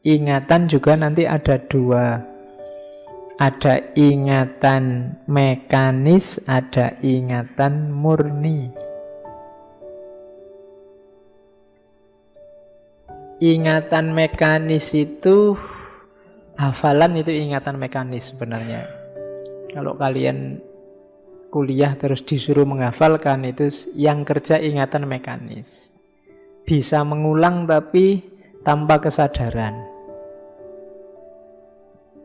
Ingatan juga nanti ada dua. Ada ingatan mekanis, ada ingatan murni. Ingatan mekanis itu, hafalan itu ingatan mekanis sebenarnya. Kalau kalian kuliah terus disuruh menghafalkan, itu yang kerja ingatan mekanis. Bisa mengulang tapi tanpa kesadaran.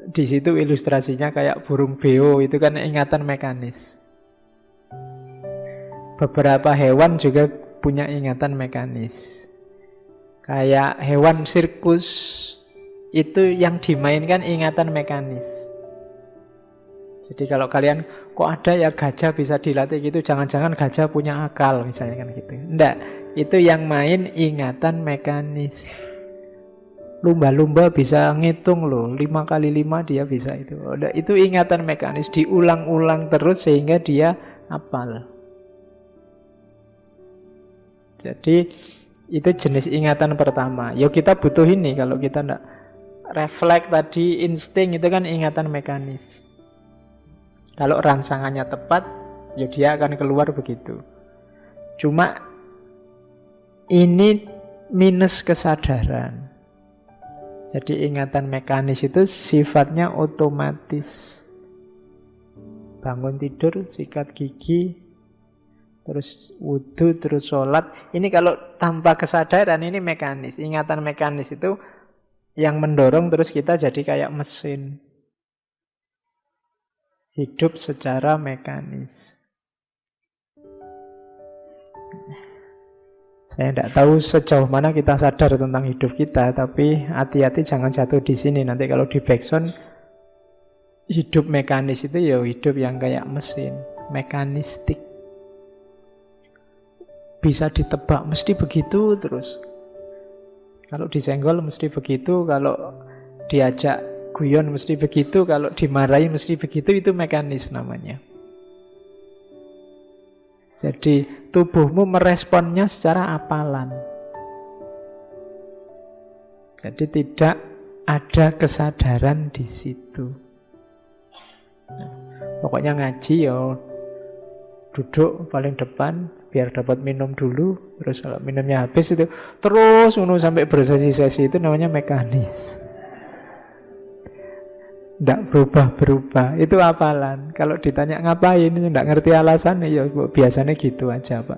Di situ ilustrasinya kayak burung beo, itu kan ingatan mekanis. Beberapa hewan juga punya ingatan mekanis. Kayak hewan sirkus, itu yang dimainkan ingatan mekanis. Jadi kalau kalian, kok ada ya gajah bisa dilatih gitu, jangan-jangan gajah punya akal misalnya kan gitu. Enggak, itu yang main ingatan mekanis. Lumba-lumba bisa ngitung loh, 5 kali 5 dia bisa itu. Itu ingatan mekanis, diulang-ulang terus sehingga dia hafal. Jadi itu jenis ingatan pertama. Ya kita butuh ini, kalau kita enggak refleks tadi, insting itu kan ingatan mekanis. Kalau rangsangannya tepat, ya dia akan keluar begitu. Cuma ini minus kesadaran. Jadi ingatan mekanis itu sifatnya otomatis. Bangun tidur, sikat gigi, terus wudu, terus sholat. Ini kalau tanpa kesadaran, ini mekanis. Ingatan mekanis itu yang mendorong terus kita jadi kayak mesin. Hidup secara mekanis. Saya tidak tahu sejauh mana kita sadar tentang hidup kita, tapi hati-hati jangan jatuh di sini. Nanti kalau di backsound, hidup mekanis itu ya hidup yang kayak mesin, mekanistik. Bisa ditebak mesti begitu terus. Kalau disenggol mesti begitu, kalau diajak guyon mesti begitu, kalau dimarahi mesti begitu, itu mekanis namanya. Jadi tubuhmu meresponnya secara apalan. Jadi tidak ada kesadaran di situ. Pokoknya ngaji ya duduk paling depan biar dapat minum dulu, terus kalau minumnya habis itu terus sampai bersesi-sesi, itu namanya mekanis. Tidak berubah-berubah, itu hafalan. Kalau ditanya ngapain, tidak ngerti alasannya, ya biasanya gitu aja Pak.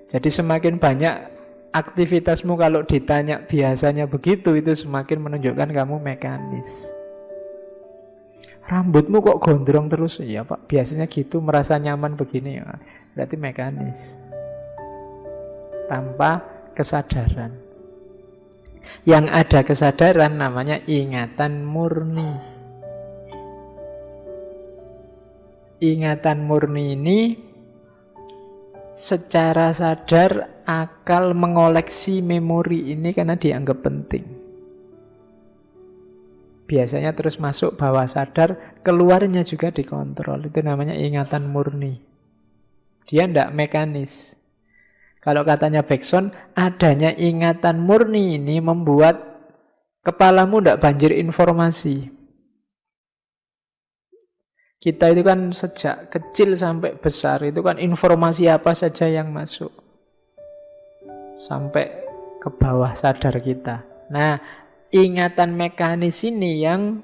Jadi semakin banyak aktivitasmu kalau ditanya biasanya begitu, itu semakin menunjukkan kamu mekanis. Rambutmu kok gondrong terus? Ya Pak, biasanya gitu, merasa nyaman begini, ya berarti mekanis. Tanpa kesadaran. Yang ada kesadaran namanya ingatan murni. Ingatan murni ini secara sadar akal mengoleksi memori ini karena dianggap penting. Biasanya terus masuk bawah sadar, keluarnya juga dikontrol. Itu namanya ingatan murni. Dia tidak mekanis. Kalau katanya Bergson, adanya ingatan murni ini membuat kepalamu tidak banjir informasi. Kita itu kan sejak kecil sampai besar, itu kan informasi apa saja yang masuk. Sampai ke bawah sadar kita. Nah, ingatan mekanis ini yang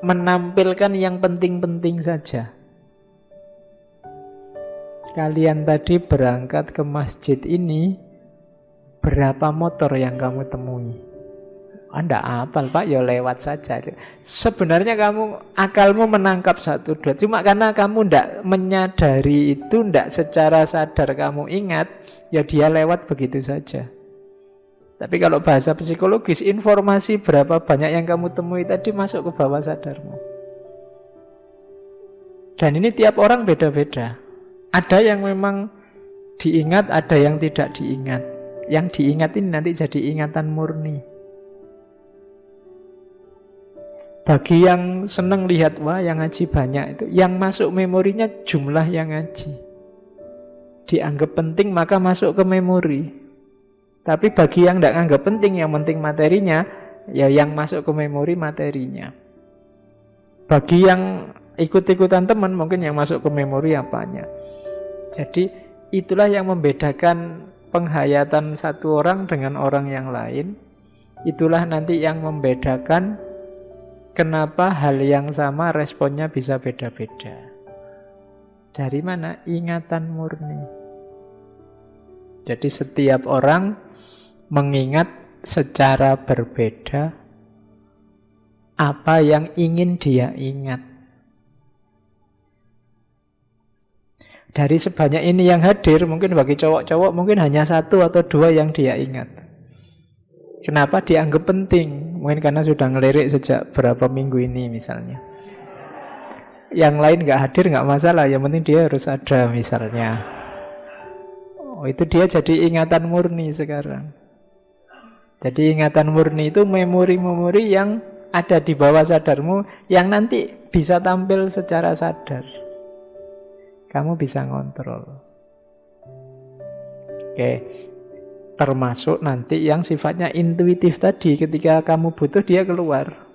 menampilkan yang penting-penting saja. Kalian tadi berangkat ke masjid ini, berapa motor yang kamu temui? Anda apal Pak, ya lewat saja. Sebenarnya akalmu menangkap 1, 2. Cuma karena kamu tidak menyadari itu, tidak secara sadar kamu ingat, ya dia lewat begitu saja. Tapi kalau bahasa psikologis, informasi berapa banyak yang kamu temui tadi masuk ke bawah sadarmu. Dan ini tiap orang beda-beda. Ada yang memang diingat, ada yang tidak diingat. Yang diingat ini nanti jadi ingatan murni. Bagi yang senang lihat, wah yang ngaji banyak itu, yang masuk memorinya jumlah yang ngaji. Dianggap penting maka masuk ke memori. Tapi bagi yang tidak anggap penting, yang penting materinya, Ya yang masuk ke memori materinya. Bagi yang ikut-ikutan teman, mungkin yang masuk ke memori apanya. Jadi itulah yang membedakan penghayatan satu orang dengan orang yang lain. Itulah nanti yang membedakan kenapa hal yang sama responnya bisa beda-beda. Dari mana? Ingatan murni. Jadi setiap orang mengingat secara berbeda apa yang ingin dia ingat. Dari sebanyak ini yang hadir, mungkin bagi cowok-cowok mungkin hanya satu atau dua yang dia ingat. Kenapa dianggap penting? Mungkin karena sudah ngelirik sejak berapa minggu ini misalnya. Yang lain nggak hadir nggak masalah, yang penting dia harus ada misalnya. Oh, itu dia jadi ingatan murni sekarang. Jadi ingatan murni itu memori-memori yang ada di bawah sadarmu yang nanti bisa tampil secara sadar. Kamu bisa ngontrol. Oke. Termasuk nanti yang sifatnya intuitif tadi. Ketika kamu butuh dia keluar.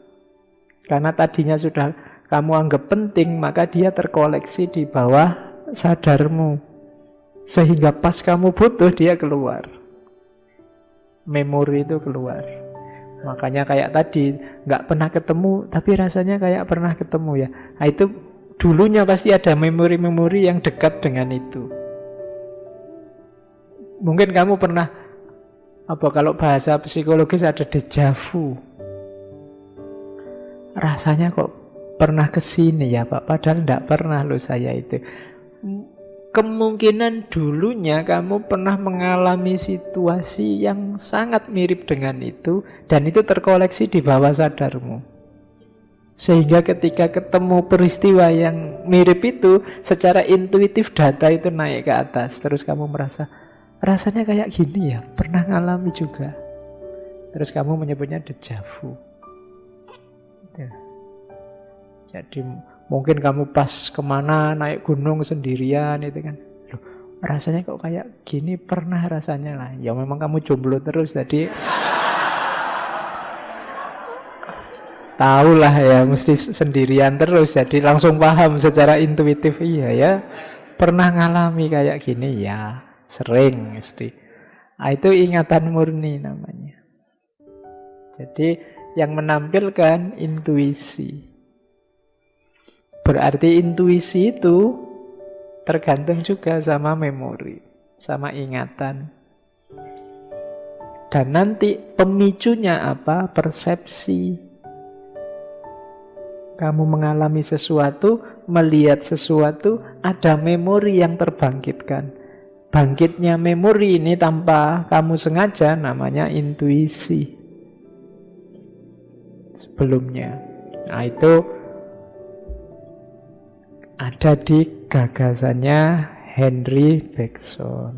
Karena tadinya sudah kamu anggap penting, maka dia terkoleksi di bawah sadarmu. Sehingga pas kamu butuh dia keluar. Memori itu keluar. Makanya kayak tadi nggak pernah ketemu tapi rasanya kayak pernah ketemu ya. Nah, itu dulunya pasti ada memori-memori yang dekat dengan itu. Mungkin kamu pernah, kalau bahasa psikologis ada déjà vu. Rasanya kok pernah kesini ya Pak, padahal tidak pernah loh saya itu. Kemungkinan dulunya kamu pernah mengalami situasi yang sangat mirip dengan itu, dan itu terkoleksi di bawah sadarmu. Sehingga ketika ketemu peristiwa yang mirip itu, secara intuitif data itu naik ke atas. Terus kamu merasa, rasanya kayak gini ya, pernah ngalami juga. Terus kamu menyebutnya déjà vu. Jadi mungkin kamu pas kemana, naik gunung sendirian itu kan. Loh, rasanya kok kayak gini, pernah rasanya lah. Ya memang kamu jomblo terus, jadi tahu lah ya, mesti sendirian terus, jadi langsung paham secara intuitif. Iya ya, pernah ngalami kayak gini ya, sering mesti. Nah, itu ingatan murni namanya. Jadi yang menampilkan intuisi. Berarti intuisi itu tergantung juga sama memori, sama ingatan. Dan nanti pemicunya apa? Persepsi. Kamu mengalami sesuatu, melihat sesuatu, ada memori yang terbangkitkan. Bangkitnya memori ini tanpa kamu sengaja namanya intuisi. Sebelumnya. Nah, itu ada di gagasannya Henry Bergson.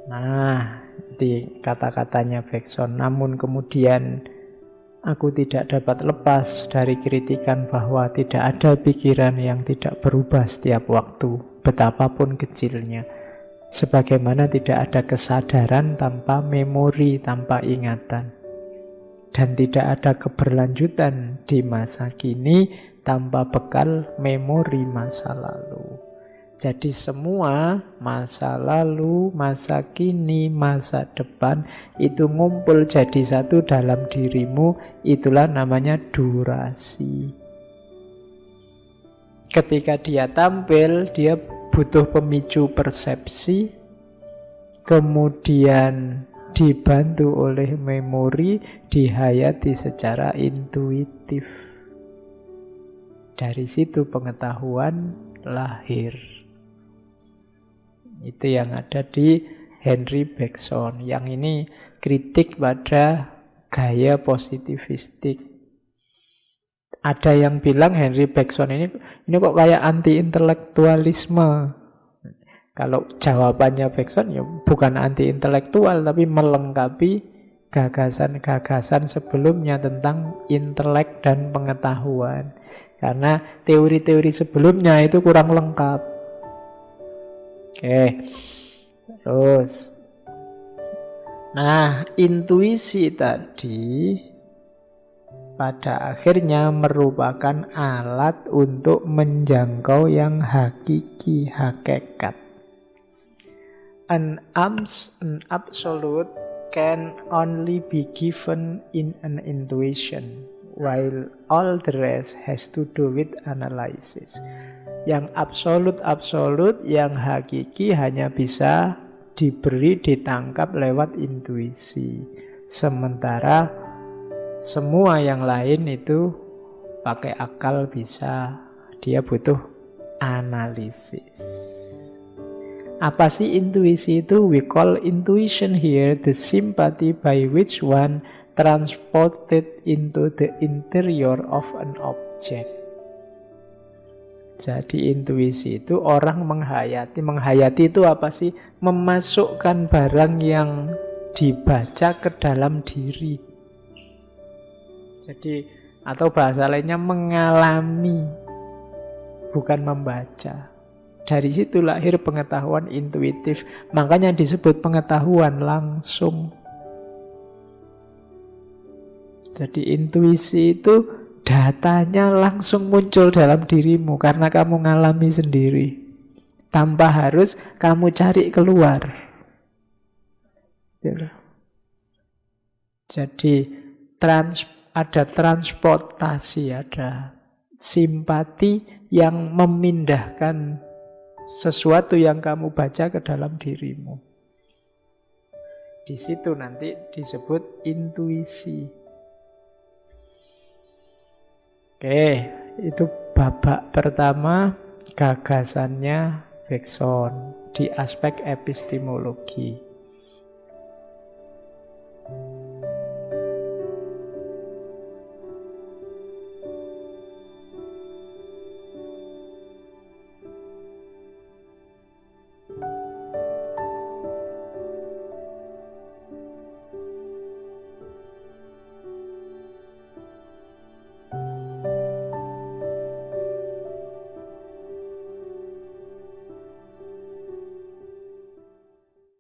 Nah, di kata-katanya Bergson, namun kemudian aku tidak dapat lepas dari kritikan bahwa tidak ada pikiran yang tidak berubah setiap waktu, betapapun kecilnya. Sebagaimana tidak ada kesadaran tanpa memori, tanpa ingatan. Dan tidak ada keberlanjutan di masa kini tanpa bekal memori masa lalu. Jadi semua masa lalu, masa kini, masa depan itu ngumpul jadi satu dalam dirimu. Itulah namanya durasi. Ketika dia tampil, dia butuh pemicu persepsi, kemudian dibantu oleh memori, dihayati secara intuitif. Dari situ pengetahuan lahir. Itu yang ada di Henry Bergson. Yang ini kritik pada gaya positivistik. Ada yang bilang Henry Bergson ini kok kayak anti-intelektualisme. Kalau jawabannya Bergson ya bukan anti-intelektual, tapi melengkapi gagasan-gagasan sebelumnya tentang intelek dan pengetahuan. Karena teori-teori sebelumnya itu kurang lengkap. Oke, terus Nah, intuisi tadi pada akhirnya merupakan alat untuk menjangkau yang hakiki, hakikat. An absolute can only be given in an intuition, while all the rest has to do with analysis. Yang absolut, yang hakiki hanya bisa diberi, ditangkap lewat intuisi. Sementara semua yang lain itu pakai akal bisa, dia butuh analisis. Apa sih intuisi itu? We call intuition here the sympathy by which one transported into the interior of an object. Jadi intuisi itu orang menghayati. Menghayati itu apa sih? Memasukkan barang yang dibaca ke dalam diri. Jadi, atau bahasa lainnya mengalami, bukan membaca. Dari situ lahir pengetahuan intuitif. Makanya disebut pengetahuan langsung. Jadi intuisi itu datanya langsung muncul dalam dirimu karena kamu ngalami sendiri. Tanpa harus kamu cari keluar. Jadi ada transportasi, ada simpati yang memindahkan sesuatu yang kamu baca ke dalam dirimu. Di situ nanti disebut intuisi. Oke, itu babak pertama, gagasannya Bergson di aspek epistemologi.